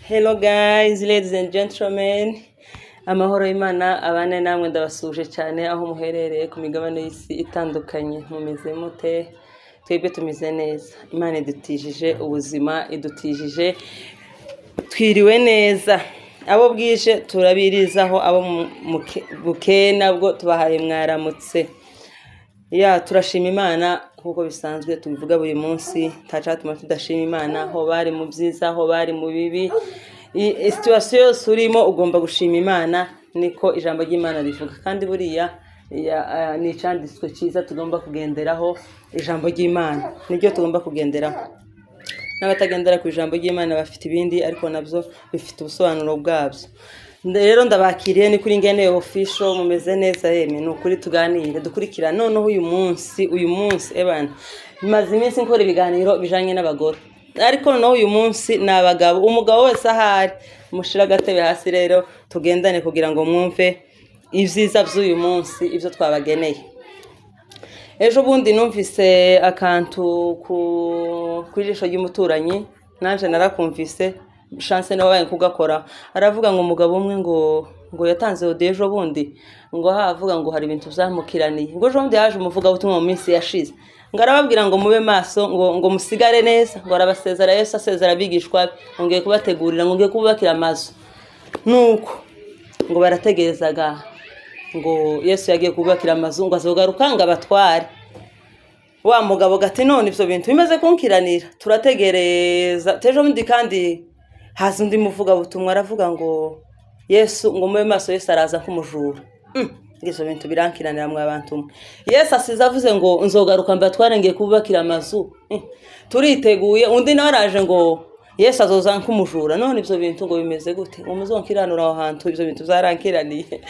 Hello guys, ladies and gentlemen. Amahoro y'Imana abane namwe ndabasuje cyane aho muherereye ku migabane y'isi itandukanye. Mumeze mute? Twebwe tumeze neza. Imana idutijije ubuzima, idutijije twiriwe neza. Abo bwije turabirizaho, abo buke nabwo tubahaye mwaramutse. Turashima Imana kuko bisanzwe tubivuga buri munsi, tacatuma tudashima Imana aho bari mu byiza, aho bari mu bibi. Situation yose urimo ugomba gushima Imana, niko ijambo ry'Imana rivuga. Kandi buriya ni icanditswe cyiza tugomba kugenderaho. Ijambo ry'Imana niryo tugomba kugenderaho. N'abatagendera ku ijambo ry'Imana bafite ibindi, ariko nabyo bifite ubusobanuro bwabyo. Rero ndabakiriye ni kuri Ngene official, mumeze neza yemwe, ni ukuri tuganire dukurikira. Noneho uyu munsi ebana maze iminsi nkora ibiganiro bijanye n'abagore, ariko noneho uyu munsi n'abagabo. Umugabo wese ahari mushira gatebe hasi rero tugendane kugira ngo mwumve ivyiza by'uyu munsi, ivyo twabageneye. Ejo bundi numvise akantu ku ijisho ry'umuturanyi, nanje narakumvise chance nawe baye kugakora. Aravuga ngo umugabo umwe ngo yatanze ode ejo bundi, ngo havuga ngo hari ibintu byamukiraniye, ngo ejo bundi yaje umuvuga ubutumwa mu minsi yashize, ngo arababwira ngo mube maso, ngo musigare neza, ngo arabasezera Yesu asezera abigishwa, ngiye kubategurira, ngo ngiye kubakira amazu. Nuko ngo barategerezaga ngo Yesu yagiye kubakira amazu, ngo azogaruka ngo abatware. Wa mugabo gati none ivyo bintu bimaze kunkiranira, turategereza. Tejo bundi kandi haza undi muvuga butumwa aravuga ngo Yesu, ngo mube maso, Yesu araza kumujura. Ngizo bintu birankiranira mwe abantu. Yesu asize avuze ngo nzogaruka mbatware ngiye kubakira amazu. Turiteguye. Undi nawe araje ngo Yesu azoza kumujura. None ivyo bintu ngo bimeze gute? Ngo muzonkiranura aho hantu, ivyo bintu byarankiraniye.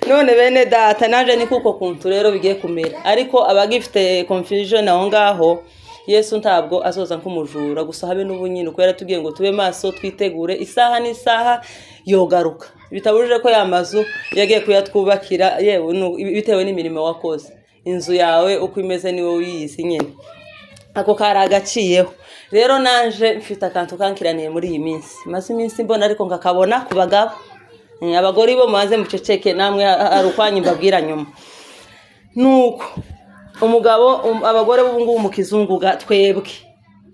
None bene data naje ni kuko kuntu rero bigiye kumera, ariko abagifite confusion aho ngaho, Yesu ntabwo azoza kumujura gusa, habe n'ubunyine uko yaratubwiye ngo tube maso, twitegure isaha n'isaha yogaruka. Bitabujije ko yamazu yagiye kuyatwubakira, yewe bitewe n'imirimo wakoze. Inzu yawe uko imeze niwe uyizi nyene, ako karagaciyeho. Rero nanje mfite akantu kankiraniye muri iyi minsi, maze iminsi mbona ariko ngakabona ku bagabo. Abagore bo maze muceceke namwe arukwanyi mbabwira nyuma. Nuko umugabo abagore b'ubu ngubu mu kizunguga twebwe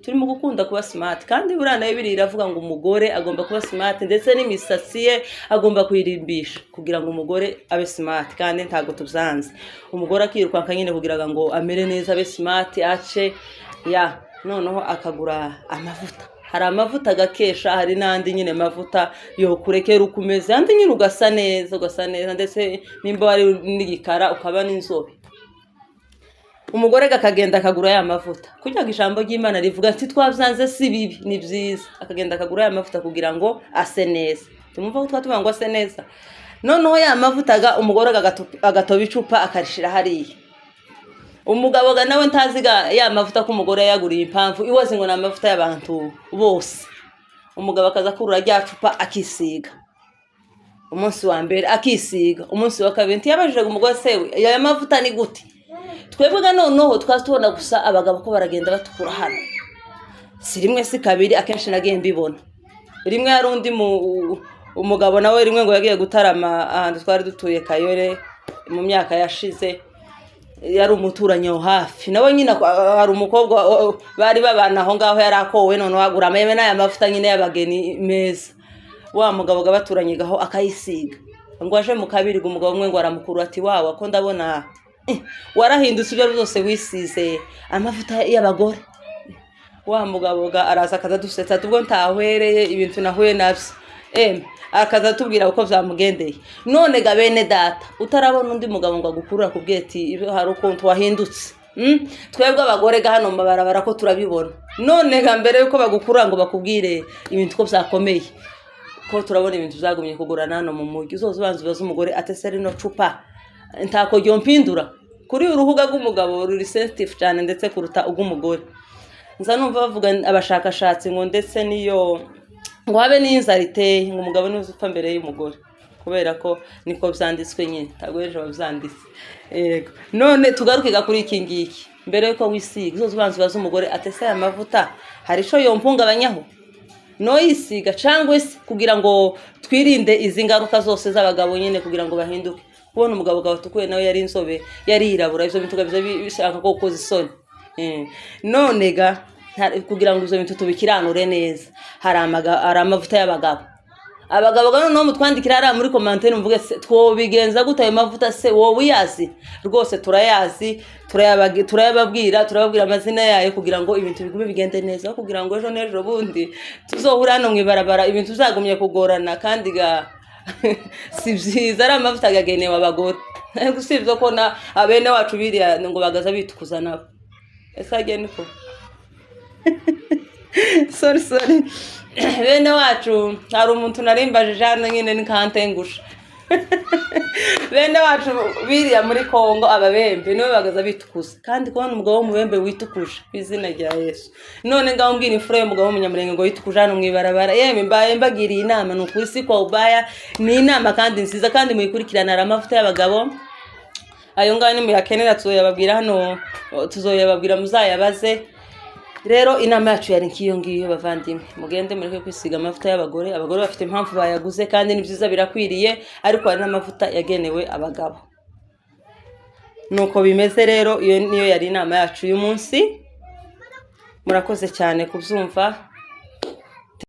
turimo gukunda kuba smart, kandi burana bibiri iravuga ngo umugore agomba kuba smart, ndetse n'imisatsi ye agomba kuyirimbisha kugira ngo umugore abe smart, kandi ntago tubyanze. Umugore akirukanka nyine kugira ngo amere neza, abe smart, ace noneho akagura amavuta. Hari amavuta agakesha, hari n'andi nyine mavuta yo kurekera ukumeze, andi nyine ugasa neza, ndetse nimba wari n'igikara ukaba n'inzobe. Umugore akagenda akagura ya mavuta kugira ngo ijambo ry'Imana rivuga ati twabyanze si bibi, ni byiza. Akagenda akagura ya mavuta kugira ngo ase neza. Tumumva ko twatuvuga ngo ase neza. Noneho ya mavuta umugore agatoba icupa akarishira hariya. Umugabo nawe ntaziga ya mavuta ko umugore yaguriye impamvu iwaze ngo na mavuta y'abantu bose. Umugabo akaza kurura rya cupa akisiga. Umunsi wa mbere akisiga, umunsi wa kabiri yabajije umugore sewe ya mavuta ni gute? Twebwe noneho twatubona gusa abagabo ko baragenda batukura hano. Si rimwe si kabiri, akenshi nagiye mbibona. Rimwe hari undi umugabo nawe rimwe ngo yagiye gutarama ahantu twari dutuye Kayore mu myaka yashize, yari umuturanyi ho hafi. Nawe nyine hari umukobwa bari babana aho ngaho yarakowe, none wagura ameme n'aya mavuta nyine y'abageni meza. Wa mugabo gabaturanye gaho akayisiga. Ngo aje mu kabiri umugabo umwe ngo aramukuru ati wawe ko ndabona warahindutse ibyo byose wisize amavuta y'abagore. Wa mugabo araza akaza dusetsa, tubwo ntahwereye ibintu nahuye navyo. Akaza tubwira uko vyamugendeye. None bene data, utarabona undi mugabo ngo agukurura kubwiye ati hari ukuntu wahindutse. Twebwe abagore hano mabarabara ko turabibona. None mbere yuko bagukurura ngo bakubwire ibintu ko vyakomeye, ko turabona ibintu byagumye kugurana hano mu mujyi, uzobanza ubaza umugore ateseri no cupa ntako ryo mpindura. Kuri uruhuga rw'umugabo ruri sensitive cyane ndetse kuruta ugumugore. Nza numva bavuga abashakashatsi ngo ndetse niyo ngo habe n'inzara iteye, ngo umugabo ni uzupfa mbere y'umugore, kubera ko niko byanditswe nyine, tagweje bavyanditse. None tugaruke kuri iki ngiki, mbere yuko wisiga uzobanza ubaza umugore atese aya mavuta hari ico yompunga abanyaho. no yisiga cyangwa se kugira ngo twirinde izi ngaruka zose z'abagabo nyine kugira ngo bahinduke kubona umugabo gatukuye nawe yari inzobe yari irabura ivyo bintu gabiza bishaka ko ukoza isoni none ga kugira ngo ivyo bintu tubikiranure neza hari amavuta y'abagabo abagabo gano no mutwandikira ari muri commentaire mvuge twobigenza gute ayo mavuta se wowe uyazi rwose turayazi turayababwira amazina yayo kugira ngo ibintu bigume bigende neza kugira ngo ejo n'ejo bundi tuzohura hano mwibarabara ibintu uzagumye kugorana kandi ga si byiza ari amavuta gagenewe abagore gusibye ko na abene wacu biriya ngo bagaza bitukuza nabo ese agene ko sorry bene wacu hari umuntu narimbaje jana nyine nikantengusha bene wacu biriya muri Kongo ababembe niwe bagaza bitukuza kandi kubona umugabo w'umubembe witukuje kwizina rya Yesu none ngaho mbwira imfura y'umugabo w'umunyamurenge ngo yitukuje hano mwibarabara yeme mbaye mbagiriye inama n'ukuri si kwa ubaya ni inama kandi nziza kandi muyikurikirana amavuta y'abagabo ayo ngani muyakenera tuzoyababwira hano tuzoyababwira muzayabaze rero inama yacu yari nkiyo ngiyo bavandimwe mugende mureke kwisiga amavuta y'abagore abagore bafite impamvu bayaguze kandi ni byiza birakwiriye ariko hari n'amavuta yagenewe abagabo nuko bimeze rero iyo niyo yari inama yacu uyu munsi murakoze cyane kubyumva